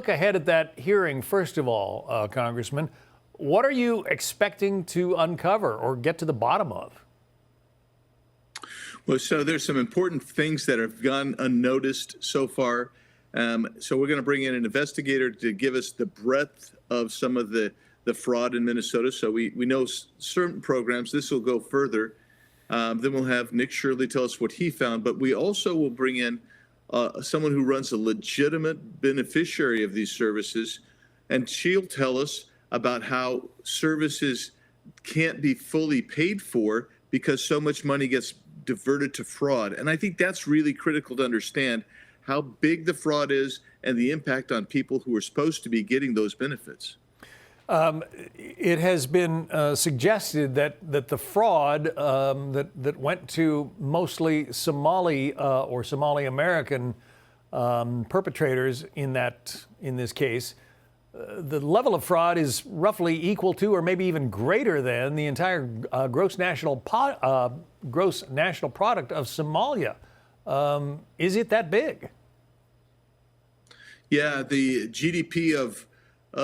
Look ahead at that hearing, first of all, Congressman. What are you expecting to uncover or get to the bottom of? Well, so there's some important things that have gone unnoticed so far. So we're going to bring in an investigator to give us the breadth of some of the fraud in Minnesota. So we know certain programs. This will go further. Then we'll have Nick Shirley tell us what he found. But we also will bring in someone who runs a legitimate beneficiary of these services, and she'll tell us about how services can't be fully paid for because so much money gets diverted to fraud. And I think that's really critical to understand how big the fraud is and the impact on people who are supposed to be getting those benefits. It has been suggested that the fraud that went to mostly Somali or Somali American perpetrators in this case, the level of fraud is roughly equal to, or maybe even greater than, the entire gross national product of Somalia. Is it that big? Yeah, the GDP of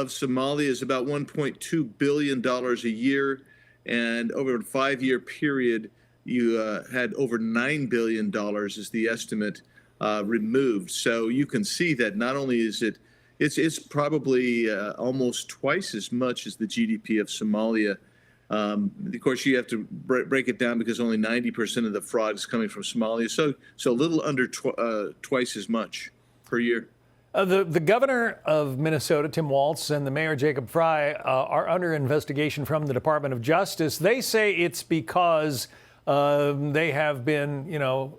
Somalia is about $1.2 billion a year. And over a 5-year period, you had over $9 billion is the estimate removed. So you can see that not only is it's probably almost twice as much as the GDP of Somalia. Of course, you have to break it down because only 90% of the fraud is coming from Somalia. So a little under twice as much per year. The governor of Minnesota, Tim Walz, and the mayor, Jacob Fry, are under investigation from the Department of Justice. They say it's because they have been,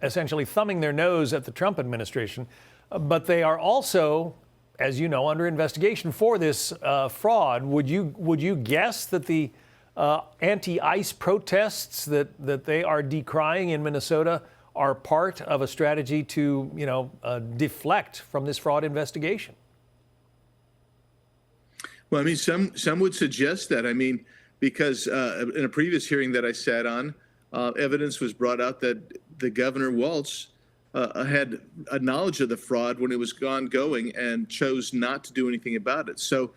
essentially thumbing their nose at the Trump administration. But they are also, as you know, under investigation for this fraud. Would you guess that the anti-ICE protests that they are decrying in Minnesota are part of a strategy to, deflect from this fraud investigation? Well, I mean, some would suggest that. I mean, because in a previous hearing that I sat on, evidence was brought out that the Governor Walz had a knowledge of the fraud when it was going and chose not to do anything about it. So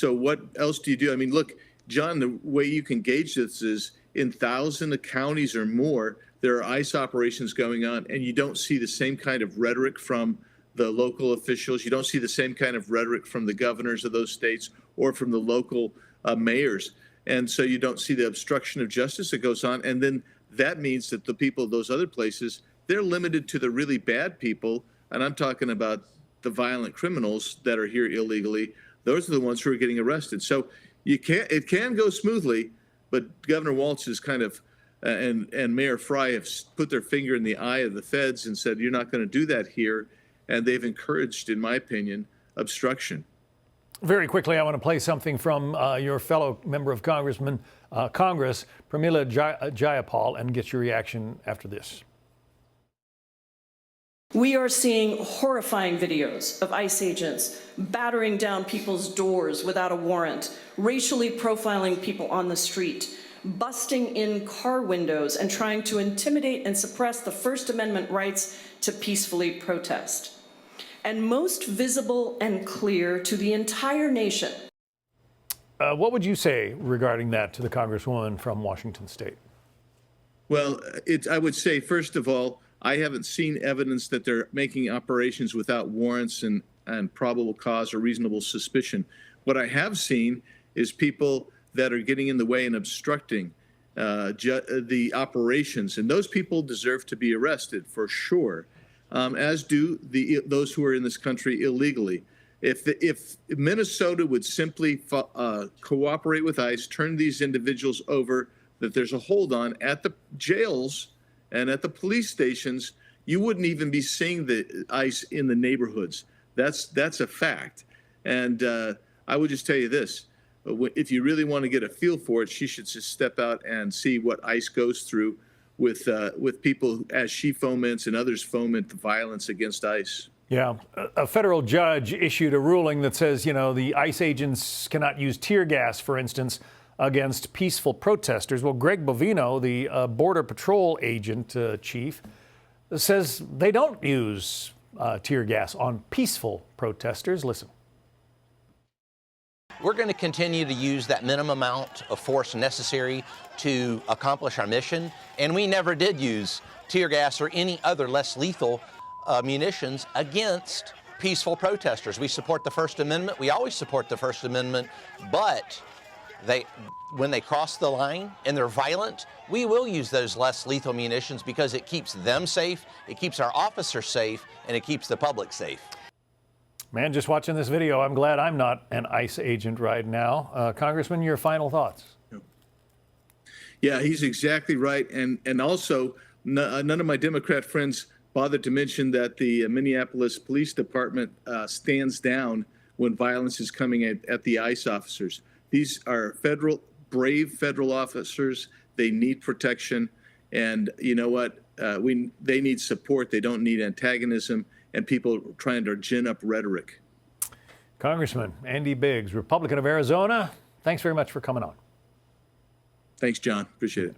what else do you do? I mean, look, John, the way you can gauge this is in 1,000 counties or more, there are ICE operations going on, and you don't see the same kind of rhetoric from the local officials. You don't see the same kind of rhetoric from the governors of those states or from the local mayors. And so you don't see the obstruction of justice that goes on. And then that means that the people of those other places, they're limited to the really bad people. And I'm talking about the violent criminals that are here illegally. Those are the ones who are getting arrested. So it can go smoothly, but Governor Walz is kind of and Mayor Fry have put their finger in the eye of the feds and said, you're not going to do that here. And they've encouraged, in my opinion, obstruction. Very quickly, I want to play something from your fellow member of Congress, Pramila Jayapal, and get your reaction after this. We are seeing horrifying videos of ICE agents battering down people's doors without a warrant, racially profiling people on the street, busting in car windows and trying to intimidate and suppress the First Amendment rights to peacefully protest. And most visible and clear to the entire nation. What would you say regarding that to the Congresswoman from Washington State? Well, I would say, first of all, I haven't seen evidence that they're making operations without warrants and probable cause or reasonable suspicion. What I have seen is people that are getting in the way and obstructing the operations. And those people deserve to be arrested for sure, as do those who are in this country illegally. If Minnesota would simply cooperate with ICE, turn these individuals over that there's a hold on at the jails and at the police stations, you wouldn't even be seeing the ICE in the neighborhoods. That's a fact. And I would just tell you this. If you really want to get a feel for it, she should just step out and see what ICE goes through with people as she foments and others foment the violence against ICE. Yeah, a federal judge issued a ruling that says, the ICE agents cannot use tear gas, for instance, against peaceful protesters. Well, Greg Bovino, the Border Patrol agent chief, says they don't use tear gas on peaceful protesters. Listen. We're going to continue to use that minimum amount of force necessary to accomplish our mission, and we never did use tear gas or any other less lethal munitions against peaceful protesters. We support the First Amendment. We always support the First Amendment, but when they cross the line and they're violent, we will use those less lethal munitions because it keeps them safe, it keeps our officers safe, and it keeps the public safe. Man, just watching this video, I'm glad I'm not an ICE agent right now. Congressman, your final thoughts? Yeah, he's exactly right. And also, none of my Democrat friends bothered to mention that the Minneapolis Police Department stands down when violence is coming at the ICE officers. These are brave federal officers. They need protection. And you know what? They need support. They don't need antagonism and people trying to gin up rhetoric. Congressman Andy Biggs, Republican of Arizona, thanks very much for coming on. Thanks, John. Appreciate it.